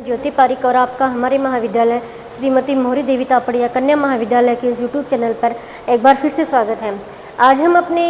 ज्योति पारिक और आपका हमारे महाविद्यालय श्रीमती मोहरी देवी तापड़िया कन्या महाविद्यालय के इस यूट्यूब चैनल पर एक बार फिर से स्वागत है। आज हम अपने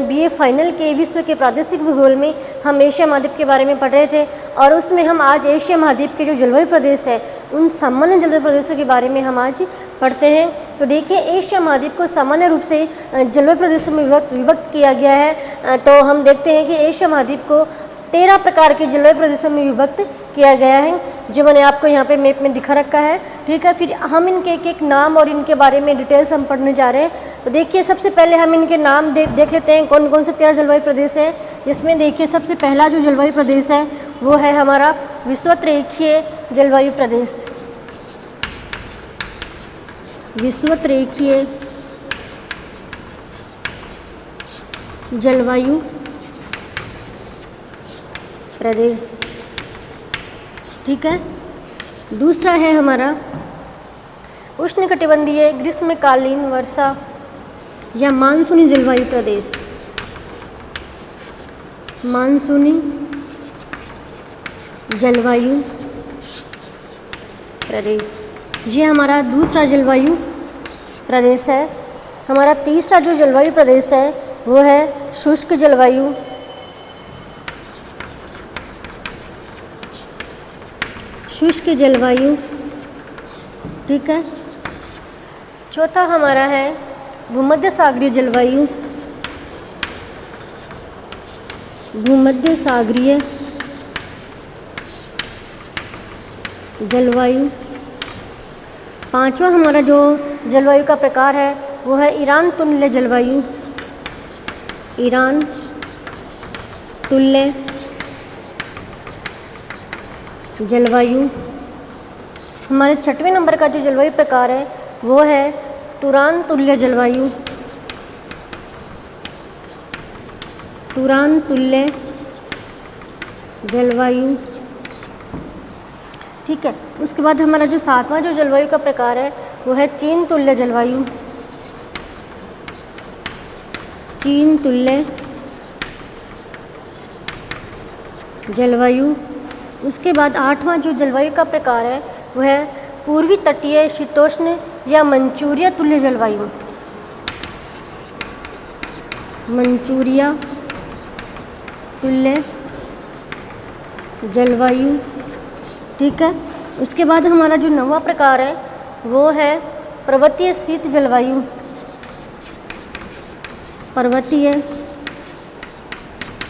बीए फाइनल के विश्व के प्रादेशिक भूगोल में हम एशिया महाद्वीप के बारे में पढ़ रहे थे और उसमें हम आज एशिया महाद्वीप के जो जलवायु प्रदेश है उन सामान्य जलवायु प्रदेशों के बारे में हम आज पढ़ते हैं। तो देखिए, एशिया महाद्वीप को सामान्य रूप से जलवायु प्रदेशों में विभक्त किया गया है। तो हम देखते हैं कि एशिया महाद्वीप को 13 प्रकार के जलवायु प्रदेशों में विभक्त किया गया है, जो मैंने आपको यहाँ पे मैप में दिखा रखा है। ठीक है, फिर हम इनके एक एक नाम और इनके बारे में डिटेल्स हम पढ़ने जा रहे हैं। तो देखिए, सबसे पहले हम इनके नाम देख लेते हैं कौन कौन से 13 जलवायु प्रदेश हैं। जिसमें देखिए, सबसे पहला जो जलवायु प्रदेश है वो है हमारा विषुवतरेखीय जलवायु प्रदेश। विषुवतरेखीय जलवायु प्रदेश, ठीक है। दूसरा है हमारा उष्णकटिबंधीय ग्रीष्मकालीन वर्षा या मानसूनी जलवायु प्रदेश। मानसूनी जलवायु प्रदेश, ये हमारा दूसरा जलवायु प्रदेश है। हमारा तीसरा जो जलवायु प्रदेश है वो है शुष्क जलवायु। शुष्क जलवायु, ठीक है। चौथा हमारा है भूमध्य सागरीय जलवायु। भूमध्य सागरीय जलवायु। पांचवा हमारा जो जलवायु का प्रकार है वो है ईरान तुल्य जलवायु। ईरान तुल्य जलवायु। हमारे 6वें नंबर का जो जलवायु प्रकार है वो है तुरान तुल्य जलवायु। तुरान तुल्य जलवायु, ठीक है। उसके बाद हमारा जो 7वां जो जलवायु का प्रकार है वो है चीन तुल्य जलवायु। चीन तुल्य जलवायु। उसके बाद 8वां जो जलवायु का प्रकार है वो है पूर्वी तटीय शीतोष्ण या मंचूरिया तुल्य जलवायु। मंचूरिया तुल्य जलवायु, ठीक है। उसके बाद हमारा जो 9वां प्रकार है वो है पर्वतीय शीत जलवायु। पर्वतीय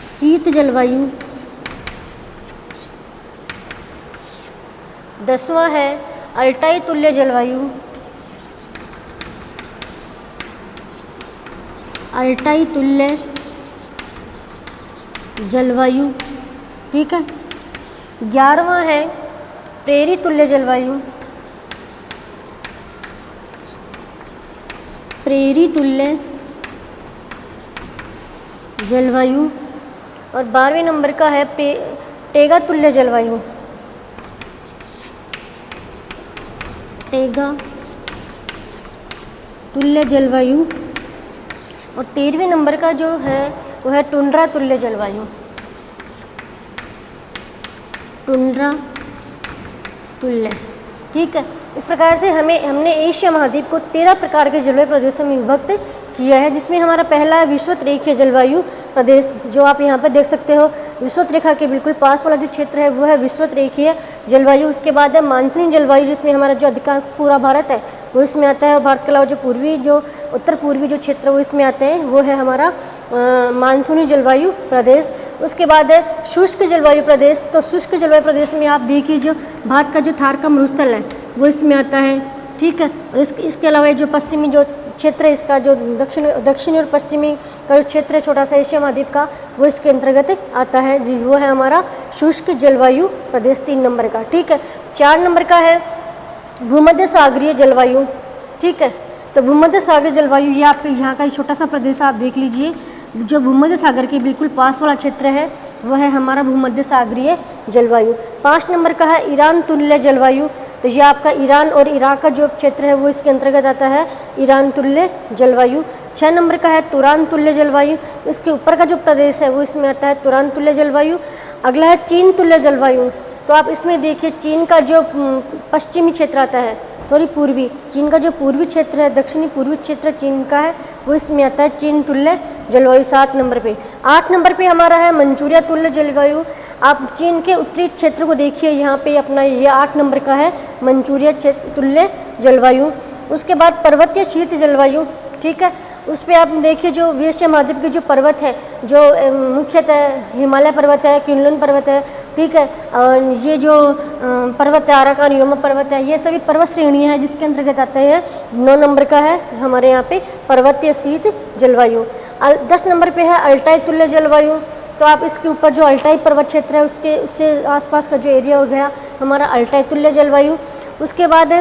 शीत जलवायु। 10वां है अल्टाई तुल्य जलवायु। अल्टाई तुल्य जलवायु, ठीक है। 11वां है प्रेरी तुल्य जलवायु। प्रेरी तुल्य जलवायु। और 12वें नंबर का है टेगा तुल्य जलवायु। टेगा तुल्य जलवायु। और 13वें नंबर का जो है वो है टुंड्रा तुल्य जलवायु। टुंड्रा तुल्य, ठीक है। इस प्रकार से हमने एशिया महाद्वीप को 13 प्रकार के जलवायु प्रदेशों में विभक्त किया है, जिसमें हमारा पहला है विषुवतरेखीय जलवायु प्रदेश, जो आप यहाँ पर देख सकते हो। विषुवत रेखा के बिल्कुल पास वाला जो क्षेत्र है वो है विषुवतरेखीय जलवायु। उसके बाद है मानसूनी जलवायु, जिसमें हमारा जो अधिकांश पूरा भारत है वो इसमें आता है। और भारत के अलावा जो उत्तर पूर्वी जो क्षेत्र वो इसमें आते हैं, वो है हमारा मानसूनी जलवायु प्रदेश। उसके बाद है शुष्क जलवायु प्रदेश। तो शुष्क जलवायु प्रदेश में आप देखिए, जो भारत का जो थार का मरुस्थल है वो इसमें आता है, ठीक है। और इसके अलावा जो पश्चिमी जो क्षेत्र है, इसका जो दक्षिणी और पश्चिमी का जो क्षेत्र है छोटा सा एशिया महाद्वीप का, वो इसके अंतर्गत आता है, जी वो है हमारा शुष्क जलवायु प्रदेश 3 नंबर का, ठीक है। 4 नंबर का है भूमध्य सागरीय जलवायु, ठीक है। तो भूमध्य सागरीय जलवायु, ये आपके यहाँ का छोटा सा प्रदेश आप देख लीजिए। जो भूमध्य सागर के बिल्कुल पास वाला क्षेत्र है वह है हमारा भूमध्य सागरीय जलवायु। 5 नंबर का है ईरान तुल्य जलवायु। तो ये आपका ईरान और इराक का जो क्षेत्र है वो इसके अंतर्गत आता है, ईरान तुल्य जलवायु। 6 नंबर का है तुरान तुल्य जलवायु। इसके ऊपर का जो प्रदेश है वो इसमें आता है तुरान तुल्य जलवायु। अगला है चीन तुल्य जलवायु। तो आप इसमें देखिए चीन का जो पश्चिमी क्षेत्र आता है, सॉरी पूर्वी, चीन का जो पूर्वी क्षेत्र है, दक्षिणी पूर्वी क्षेत्र चीन का है, वो इसमें आता है चीन तुल्य जलवायु 7 नंबर पे। 8 नंबर पे हमारा है मंचूरिया तुल्य जलवायु। आप चीन के उत्तरी क्षेत्र को देखिए, यहाँ पे अपना ये 8 नंबर का है मंचूरिया तुल्य जलवायु। उसके बाद पर्वतीय शीत जलवायु, ठीक है, उस पर आप देखिए जो एशिया महाद्वीप के जो पर्वत है, जो मुख्यतः हिमालय पर्वत है, क्विनलैंड पर्वत है, ठीक है, ये जो पर्वत है अराकान योमा पर्वत है, ये सभी पर्वत श्रेणियाँ हैं जिसके अंतर्गत आते हैं। 9 नंबर का है हमारे यहाँ पे पर्वतीय शीत जलवायु। 10 नंबर पे है अल्टाई तुल्य जलवायु। तो आप इसके ऊपर जो अल्टाई पर्वत क्षेत्र है उससे आसपास का जो एरिया हो गया हमारा अल्टाई तुल्य जलवायु। उसके बाद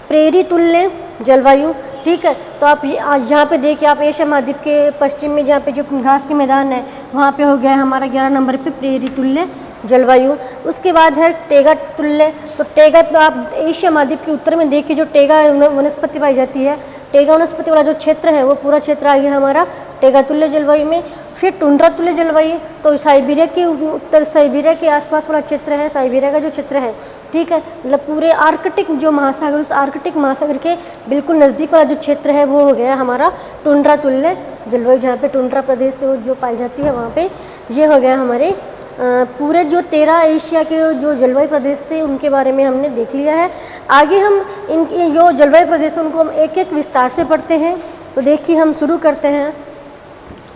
प्रेरी तुल्य जलवायु, ठीक है। तो आप यहाँ पे देखिए, आप एशिया महाद्वीप के पश्चिम में जहाँ पे जो घास के मैदान है वहाँ पे हो गया हमारा 11 नंबर पे प्रेरी तुल्य जलवायु। उसके बाद है टेगा तुल्य। तो टेगा, तो आप एशिया महाद्वीप के उत्तर में देखिए जो टेगा वनस्पति पाई जाती है, टेगा वनस्पति वाला जो क्षेत्र है वो पूरा क्षेत्र आ गया हमारा टेगा तुल्य जलवायु में। फिर टुंड्रा तुल्य जलवायु, तो साइबेरिया के उत्तर, साइबेरिया के आसपास वाला क्षेत्र है, साइबेरिया का जो क्षेत्र है, ठीक है, मतलब पूरे आर्कटिक जो महासागर, उस आर्कटिक महासागर के बिल्कुल नज़दीक वाला जो क्षेत्र है वो हो गया हमारा टुंड्रा तुल्य जलवायु, जहाँ पे टुंड्रा प्रदेश से जो पाई जाती है वहाँ पे। ये हो गया हमारे पूरे जो 13 एशिया के जो जलवायु प्रदेश थे उनके बारे में हमने देख लिया है। आगे हम इनके जो जलवायु प्रदेश हैं उनको हम एक एक विस्तार से पढ़ते हैं। तो देखिए हम शुरू करते हैं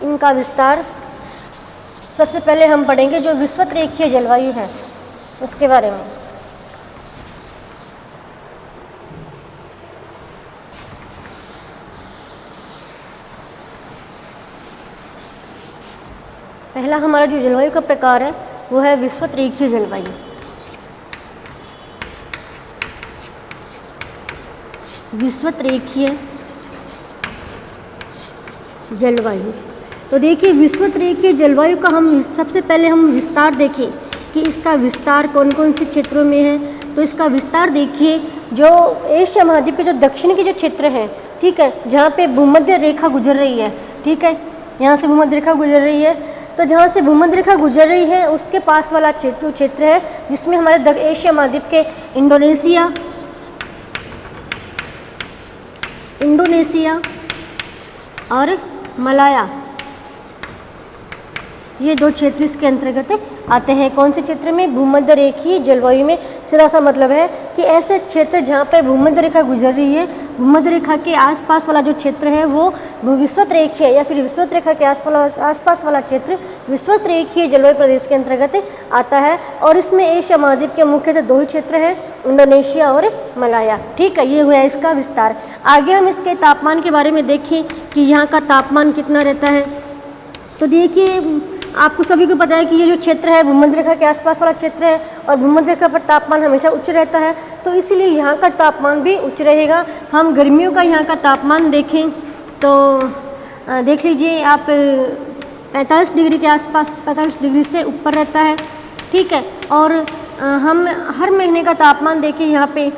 इनका विस्तार। सबसे पहले हम पढ़ेंगे जो विषुवत रेखीय जलवायु है उसके बारे में। पहला हमारा जो जलवायु का प्रकार है वो है विषुवत रेखीय जलवायु। विषुवत रेखीय जलवायु, तो देखिए विषुवत रेखीय जलवायु का हम सबसे पहले हम विस्तार देखें कि इसका विस्तार कौन कौन से क्षेत्रों में है। तो इसका विस्तार देखिए, जो एशिया महाद्वीप के जो दक्षिण के जो क्षेत्र हैं, ठीक है, जहाँ पे भूमध्य रेखा गुजर रही है, ठीक है, यहाँ से भूमध्य रेखा गुजर रही है, तो जहाँ से भूमध्य रेखा गुजर रही है उसके पास वाला क्षेत्र है जिसमें हमारे एशिया महाद्वीप के इंडोनेशिया और मलाया, ये 2 क्षेत्र इसके अंतर्गत आते हैं। कौन से क्षेत्र में? भूमध्य रेखीय जलवायु में। सीधा सा मतलब है कि ऐसे क्षेत्र जहाँ पर भूमध्य रेखा गुजर रही है, भूमध्य रेखा के आसपास वाला जो क्षेत्र है वो विषुवत रेखीय या फिर विषुवत रेखा के आसपास वाला क्षेत्र विषुवत रेखीय जलवायु प्रदेश के अंतर्गत आता है। और इसमें एशिया महाद्वीप के मुख्यतः 2 ही क्षेत्र हैं, इंडोनेशिया और मलाया, ठीक है। ये हुआ इसका विस्तार। आगे हम इसके तापमान के बारे में देखें कि यहाँ का तापमान कितना रहता है। तो देखिए आपको सभी को पता है कि ये जो क्षेत्र है भूमध्य रेखा के आसपास वाला क्षेत्र है और भूमध्य रेखा पर तापमान हमेशा उच्च रहता है, तो इसीलिए यहाँ का तापमान भी उच्च रहेगा। हम गर्मियों का यहाँ का तापमान देखें तो देख लीजिए आप 45 डिग्री के आसपास, 45 डिग्री से ऊपर रहता है, ठीक है। और हम हर महीने का तापमान देखें, यहाँ पे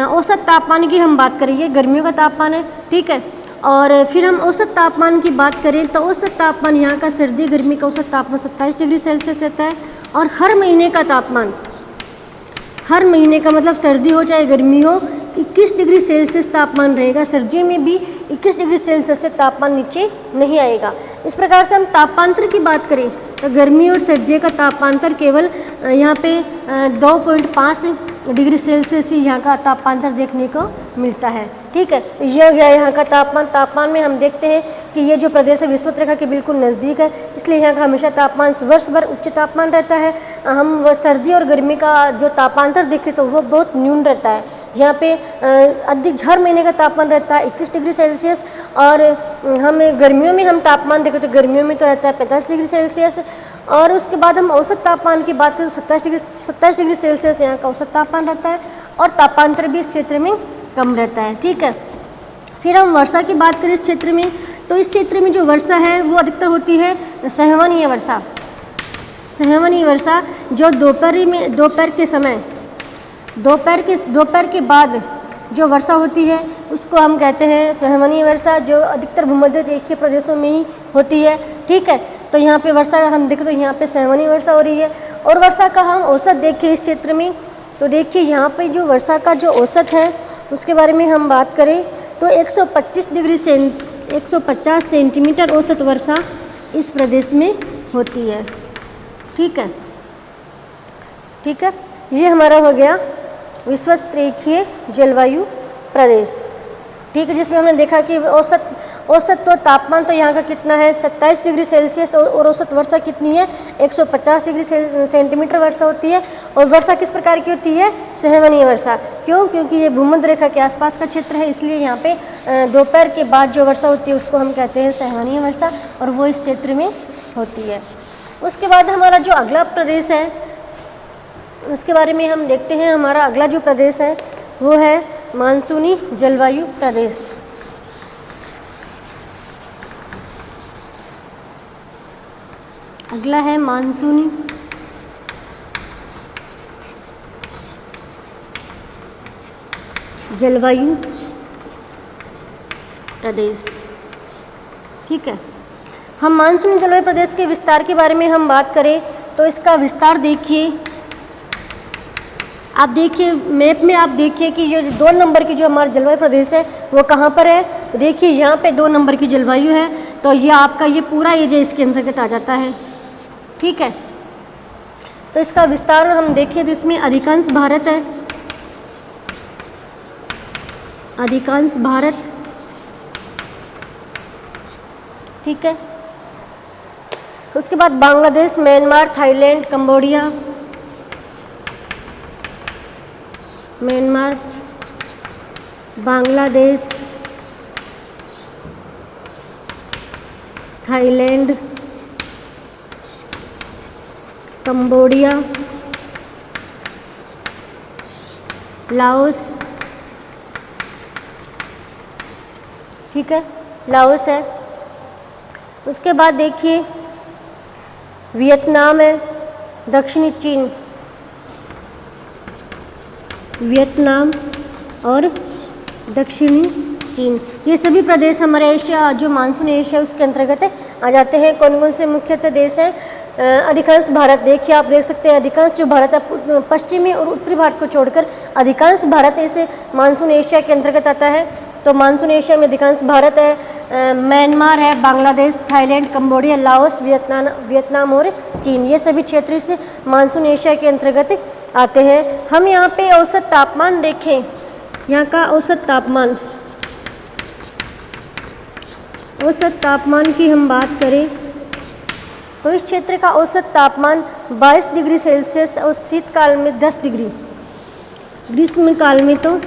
औसत तापमान की हम बात करें, ये गर्मियों का तापमान है, ठीक है। और फिर हम औसत तापमान की बात करें तो औसत तापमान यहाँ का सर्दी गर्मी का औसत तापमान 27 डिग्री सेल्सियस रहता है। और हर महीने का तापमान, हर महीने का मतलब सर्दी हो चाहे गर्मी हो, 21 डिग्री सेल्सियस तापमान रहेगा। सर्दियों में भी 21 डिग्री सेल्सियस से तापमान नीचे नहीं आएगा। इस प्रकार से हम तापांतर की बात करें तो गर्मी और सर्दियों का तापांतर केवल यहाँ पे 2.5 डिग्री सेल्सियस ही यहाँ का तापांतर देखने को मिलता है, ठीक है। यह गया यहाँ का तापमान। तापमान में हम देखते हैं कि ये जो प्रदेश है विषुवत रेखा के बिल्कुल नज़दीक है, इसलिए यहाँ का हमेशा तापमान वर्ष भर उच्च तापमान रहता है। हम सर्दी और गर्मी का जो तापांतर देखें तो वो बहुत न्यून रहता है। यहाँ पे अधिक हर महीने का तापमान रहता है 21 डिग्री सेल्सियस। और हम गर्मियों में हम तापमान देखें तो गर्मियों में तो रहता है 50 डिग्री सेल्सियस। और उसके बाद हम औसत तापमान की बात करें तो 27 डिग्री सेल्सियस यहाँ का औसत तापमान रहता है। और तापांतर भी इस क्षेत्र में कम रहता है, ठीक है। फिर हम वर्षा की बात करें इस क्षेत्र में, तो इस क्षेत्र में जो वर्षा है वो अधिकतर होती है संवहनीय वर्षा। संवहनीय वर्षा जो दोपहर के समय, दोपहर के बाद जो वर्षा होती है उसको हम कहते हैं संवहनीय वर्षा, जो अधिकतर भूमध्य रेखीय प्रदेशों में ही होती है, ठीक है। तो यहाँ पे वर्षा हम देखें तो यहाँ पे सहवनीय वर्षा हो रही है। और वर्षा का हम औसत देखें इस क्षेत्र में, तो देखिए यहाँ पे जो वर्षा का जो औसत है उसके बारे में हम बात करें तो 150 सेंटीमीटर औसत वर्षा इस प्रदेश में होती है। ठीक है, ठीक है, ये हमारा हो गया विषुवत रेखीय जलवायु प्रदेश। ठीक है, जिसमें हमने देखा कि औसत तो तापमान तो यहाँ का कितना है 27 डिग्री सेल्सियस और औसत वर्षा कितनी है 150 डिग्री सेंटीमीटर वर्षा होती है। और वर्षा किस प्रकार की होती है, सहवनीय वर्षा। क्यों? क्योंकि ये भूमध्य रेखा के आसपास का क्षेत्र है, इसलिए यहाँ पे दोपहर के बाद जो वर्षा होती है उसको हम कहते हैं सहवनीय वर्षा, और वो इस क्षेत्र में होती है। उसके बाद हमारा जो अगला प्रदेश है उसके बारे में हम देखते हैं। हमारा अगला जो प्रदेश है वो है मानसूनी जलवायु प्रदेश। अगला है मानसूनी जलवायु प्रदेश। ठीक है, हम मानसूनी जलवायु प्रदेश के विस्तार के बारे में हम बात करें तो इसका विस्तार देखिए, आप देखिए मैप में, आप देखिए कि ये 2 नंबर की जो हमारा जलवायु प्रदेश है वो कहाँ पर है। देखिए यहाँ पे 2 नंबर की जलवायु है, तो ये आपका ये पूरा एरिया इसके अंतर्गत आ जाता है। ठीक है, तो इसका विस्तार हम देखें तो इसमें अधिकांश भारत है, अधिकांश भारत। ठीक है, उसके बाद Bangladesh, Myanmar, Thailand, Cambodia, Myanmar, Bangladesh, Thailand, Cambodia, Laos. ठीक है, लाओस है। उसके बाद देखिए वियतनाम है, दक्षिणी चीन, वियतनाम और दक्षिणी चीन, ये सभी प्रदेश हमारे एशिया जो मानसून एशिया उसके अंतर्गत आ जाते हैं। कौन कौन से मुख्यतः देश हैं? अधिकांश भारत, देखिए आप देख सकते हैं अधिकांश जो भारत है पश्चिमी और उत्तरी भारत को छोड़कर अधिकांश भारत ऐसे मानसून एशिया के अंतर्गत आता है। तो मानसून एशिया में अधिकांश भारत है, म्यांमार है, Bangladesh, Thailand, Cambodia, Laos, Vietnam और चीन, ये सभी क्षेत्र इस मानसून एशिया के अंतर्गत आते हैं। हम यहाँ पे औसत तापमान देखें, यहाँ का औसत तापमान की हम बात करें तो इस क्षेत्र का औसत तापमान 22 डिग्री सेल्सियस और शीतकाल में 10 डिग्री, ग्रीष्मकाल में तो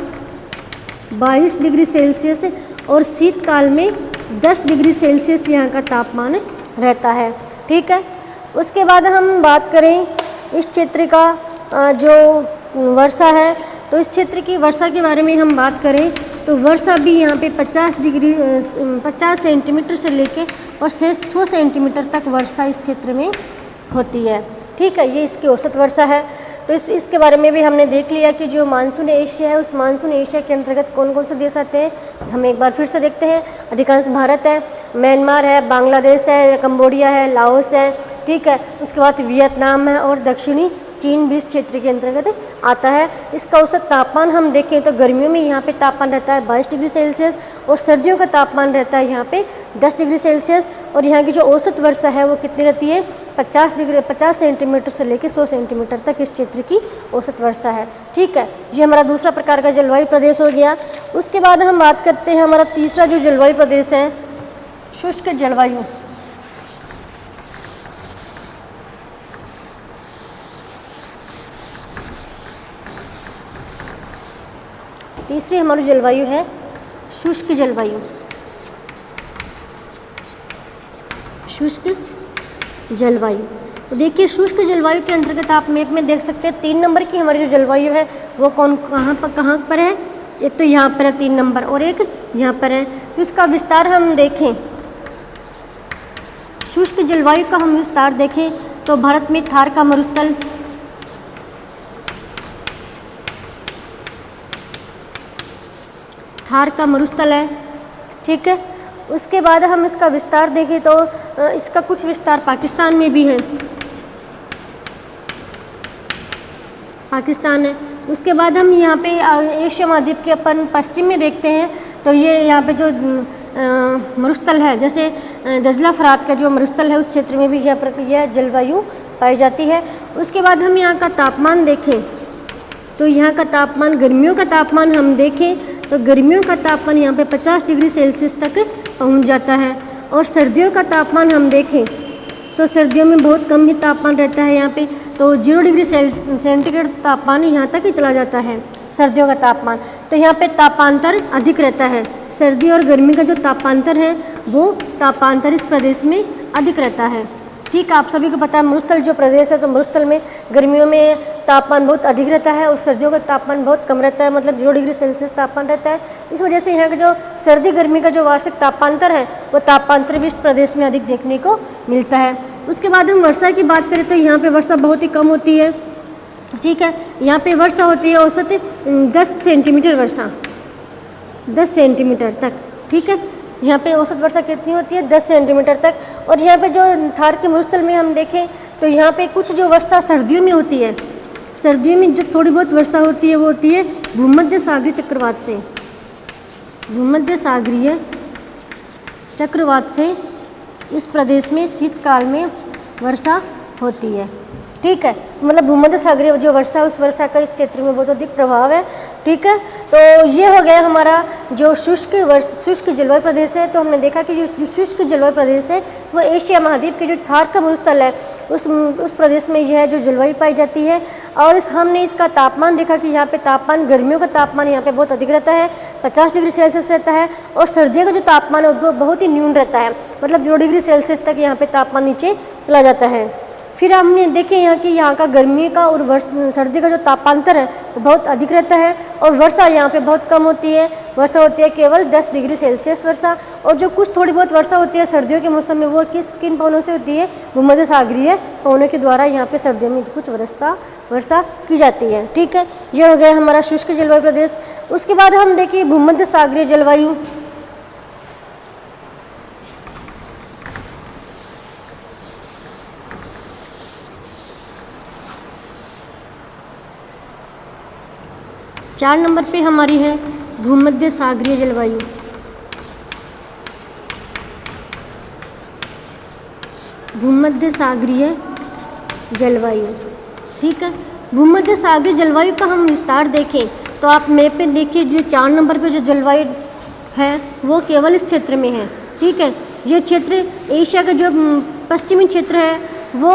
22 डिग्री सेल्सियस और शीतकाल में 10 डिग्री सेल्सियस यहाँ का तापमान रहता है। ठीक है, उसके बाद हम बात करें इस क्षेत्र का जो वर्षा है, तो इस क्षेत्र की वर्षा के बारे में हम बात करें तो वर्षा भी यहाँ पे 50 सेंटीमीटर से लेके और 100 सेंटीमीटर तक वर्षा इस क्षेत्र में होती है। ठीक है, ये इसकी औसत वर्षा है। तो इसके बारे में भी हमने देख लिया कि जो मानसून एशिया है उस मानसून एशिया के अंतर्गत कौन कौन से देश आते हैं, हम एक बार फिर से देखते हैं। अधिकांश भारत है, म्यांमार है, बांग्लादेश है, कंबोडिया है, लाओस है। ठीक है, उसके बाद वियतनाम है और दक्षिणी चीन भी इस क्षेत्र के अंतर्गत आता है। इसका औसत तापमान हम देखें तो गर्मियों में यहाँ पे तापमान रहता है 22 डिग्री सेल्सियस और सर्दियों का तापमान रहता है यहाँ पे 10 डिग्री सेल्सियस। और यहाँ की जो औसत वर्षा है वो कितनी रहती है 50 सेंटीमीटर से लेकर 100 सेंटीमीटर तक इस क्षेत्र की औसत वर्षा है। ठीक है, ये हमारा दूसरा प्रकार का जलवायु प्रदेश हो गया। उसके बाद हम बात करते हैं हमारा तीसरा जो जलवायु प्रदेश है शुष्क जलवायु। तीसरी हमारी जलवायु है शुष्क जलवायु। शुष्क जलवायु, तो देखिए शुष्क जलवायु के अंतर्गत आप मैप में देख सकते हैं 3 नंबर की हमारी जो जलवायु है वो कहाँ पर है। एक तो यहाँ पर है 3 नंबर और एक यहाँ पर है। तो इसका विस्तार हम देखें, शुष्क जलवायु का हम विस्तार देखें तो भारत में थार का मरुस्थल, थार का मरुस्थल है। ठीक है, उसके बाद हम इसका विस्तार देखें तो इसका कुछ विस्तार पाकिस्तान में भी है, पाकिस्तान है। उसके बाद हम यहाँ पे एशिया महाद्वीप के अपन पश्चिम में देखते हैं तो ये यहाँ पे जो मरुस्थल है, जैसे दजला फरात का जो मरुस्थल है, उस क्षेत्र में भी यह जलवायु पाई जाती है। उसके बाद हम यहाँ का तापमान देखें तो यहाँ का तापमान, गर्मियों का तापमान हम देखें तो गर्मियों का तापमान यहाँ पे 50 डिग्री सेल्सियस तक पहुँच जाता है। और सर्दियों का तापमान हम देखें तो सर्दियों में बहुत कम ही तापमान रहता है यहाँ पे, तो 0 डिग्री सेंटीग्रेड तापमान यहाँ तक ही चला जाता है सर्दियों का तापमान। तो यहाँ पे तापांतर अधिक रहता है, सर्दी और गर्मी का जो तापांतर है वो तापांतर इस प्रदेश में अधिक रहता है। ठीक, आप सभी को पता है मरुस्थल जो प्रदेश है, तो मरुस्थल में गर्मियों में तापमान बहुत अधिक रहता है और सर्दियों का तापमान बहुत कम रहता है, मतलब 0 डिग्री सेल्सियस तापमान रहता है। इस वजह से यहाँ का जो सर्दी गर्मी का जो वार्षिक तापांतर है वो तापांतर भी इस प्रदेश में अधिक देखने को मिलता है। उसके बाद हम वर्षा की बात करें तो यहाँ पर वर्षा बहुत ही कम होती है। ठीक है, यहाँ पे वर्षा होती है औसत 10 सेंटीमीटर वर्षा, 10 सेंटीमीटर तक। ठीक है, यहाँ पे औसत वर्षा कितनी होती है, 10 सेंटीमीटर तक। और यहाँ पे जो थार के मरुस्थल में हम देखें तो यहाँ पे कुछ जो वर्षा सर्दियों में होती है, सर्दियों में जो थोड़ी बहुत वर्षा होती है वो होती है भूमध्य सागरीय चक्रवात से, भूमध्य सागरीय चक्रवात से इस प्रदेश में शीतकाल में वर्षा होती है। ठीक है, मतलब भूमध्य सागरीय जो वर्षा है उस वर्षा का इस क्षेत्र में बहुत अधिक प्रभाव है। ठीक है, तो ये हो गया हमारा जो शुष्क जलवायु प्रदेश है। तो हमने देखा कि जो शुष्क जलवायु प्रदेश है वो एशिया महाद्वीप के जो थार का मरुस्थल है उस प्रदेश में यह जो जलवायु पाई जाती है। और हमने इसका तापमान देखा कि यहाँ पे तापमान, गर्मियों का तापमान यहाँ पे बहुत अधिक रहता है, 50 डिग्री सेल्सियस रहता है। और सर्दियों का जो तापमान है वो बहुत ही न्यून रहता है, मतलब 0 डिग्री सेल्सियस तक यहाँ पे तापमान नीचे चला जाता है। फिर हमने देखे यहाँ का गर्मी का और सर्दी का जो तापांतर है वो बहुत अधिक रहता है और वर्षा यहाँ पे बहुत कम होती है, वर्षा होती है केवल 10 डिग्री सेल्सियस वर्षा। और जो कुछ थोड़ी बहुत वर्षा होती है सर्दियों के मौसम में वो किन पवनों से होती है, भूमध्य सागरीय पवनों के द्वारा यहाँ पे सर्दियों में कुछ वर्षा की जाती है। ठीक है, ये हो गया हमारा शुष्क जलवायु प्रदेश। उसके बाद हम देखिए भूमध्य सागरीय जलवायु। चार नंबर पे हमारी है भूमध्य सागरीय जलवायु। भूमध्य सागरीय जलवायु। ठीक है, भूमध्य सागरीय जलवायु का हम विस्तार देखें तो आप मैप पे देखिए, जो 4 नंबर पे जो जलवायु है वो केवल इस क्षेत्र में है। ठीक है, ये क्षेत्र एशिया का जो पश्चिमी क्षेत्र है वो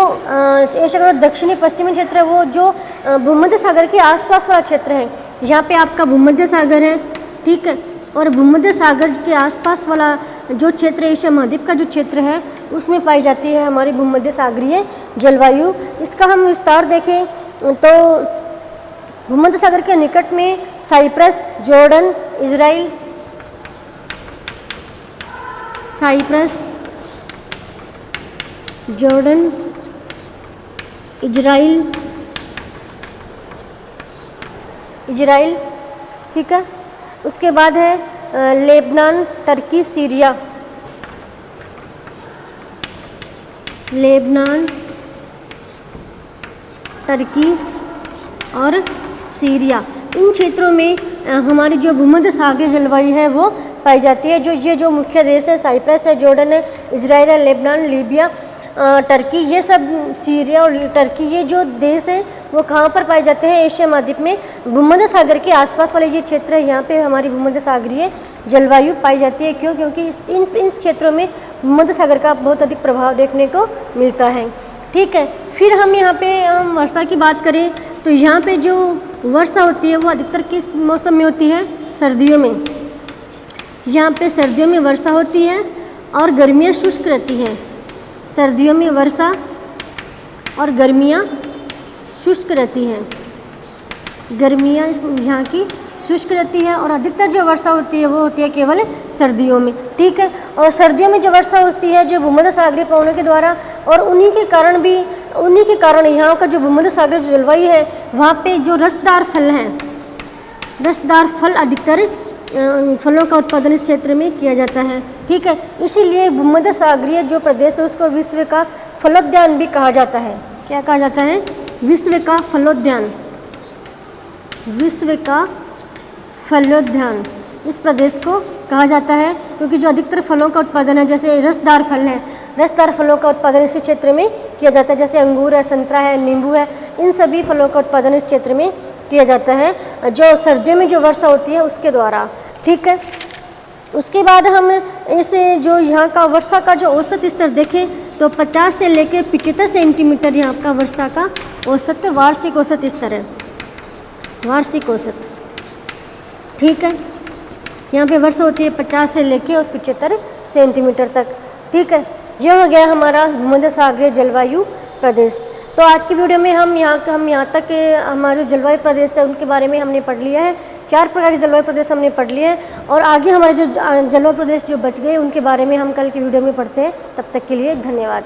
एशिया का दक्षिणी पश्चिमी क्षेत्र है वो जो भूमध्य सागर के आसपास वाला क्षेत्र है। यहाँ पे आपका भूमध्य सागर है। ठीक है, और भूमध्य सागर के आसपास वाला जो क्षेत्र एशिया महाद्वीप का जो क्षेत्र है उसमें पाई जाती है हमारी भूमध्य सागरीय जलवायु। इसका हम विस्तार देखें तो भूमध्य सागर के निकट में Cyprus, Jordan, Israel, Cyprus, Jordan, Israel. ठीक है, उसके बाद है Lebanon, Turkey, Syria, Lebanon, Turkey और सीरिया। इन क्षेत्रों में हमारी जो भूमध्य सागरीय जलवायु है वो पाई जाती है। ये जो मुख्य देश है साइप्रस है, जॉर्डन है, इजराइल है, लेबनान, लीबिया, टर्की, ये सब, सीरिया और टर्की, ये जो देश हैं वो कहाँ पर पाए जाते हैं, एशिया महाद्वीप में भूमध्य सागर के आसपास वाले ये क्षेत्र है, यहाँ पे हमारी भूमध्य सागरीय जलवायु पाई जाती है। क्यों? क्योंकि इन क्षेत्रों में भूमध्य सागर का बहुत अधिक प्रभाव देखने को मिलता है। ठीक है, फिर हम यहाँ पे वर्षा की बात करें तो यहाँ पे जो वर्षा होती है वो अधिकतर किस मौसम में होती है, सर्दियों में। यहाँ पे सर्दियों में वर्षा होती है और गर्मियाँ शुष्क रहती हैं। सर्दियों में वर्षा और गर्मियाँ शुष्क रहती हैं। गर्मियाँ यहाँ की शुष्क रहती है और अधिकतर जो वर्षा होती है वो होती है केवल सर्दियों में। ठीक है, और सर्दियों में जो वर्षा होती है जो भूमध्य सागरीय पवनों के द्वारा, और उन्हीं के कारण यहाँ का जो भूमध्य सागरीय जलवायु है वहाँ पे जो रसदार फल हैं, रसदार फल अधिकतर फलों का उत्पादन इस क्षेत्र में किया जाता है। ठीक है। इसीलिए भूमध्य सागरीय जो प्रदेश है उसको विश्व का फलोद्यान भी कहा जाता है। क्या कहा जाता है? विश्व का फलोद्यान। विश्व का फलोद्यान इस प्रदेश को कहा जाता है, क्योंकि जो अधिकतर फलों का उत्पादन है, जैसे रसदार फल है, रसदार फलों का उत्पादन इसी क्षेत्र में किया जाता है। जैसे अंगूर है, संतरा है, नींबू है, इन सभी फलों का उत्पादन इस क्षेत्र में किया जाता है, जो सर्दियों में जो वर्षा होती है उसके द्वारा। ठीक है। उसके बाद हम इस जो यहाँ का वर्षा का जो औसत स्तर देखें तो 50 से लेकर 75 सेंटीमीटर यहाँ का वर्षा का औसत वार्षिक औसत स्तर है। वार्षिक औसत, ठीक है। यहाँ पे वर्षा होती है 50 से लेकर और 75 सेंटीमीटर तक। ठीक है। यह हो गया हमारा भूमध्य सागरीय जलवायु प्रदेश। तो आज की वीडियो में हम यहाँ तक हमारे जलवायु प्रदेश है उनके बारे में हमने पढ़ लिया है। 4 प्रकार के जलवायु प्रदेश हमने पढ़ लिए हैं, और आगे हमारे जो जलवायु प्रदेश जो बच गए उनके बारे में हम कल की वीडियो में पढ़ते हैं। तब तक के लिए धन्यवाद।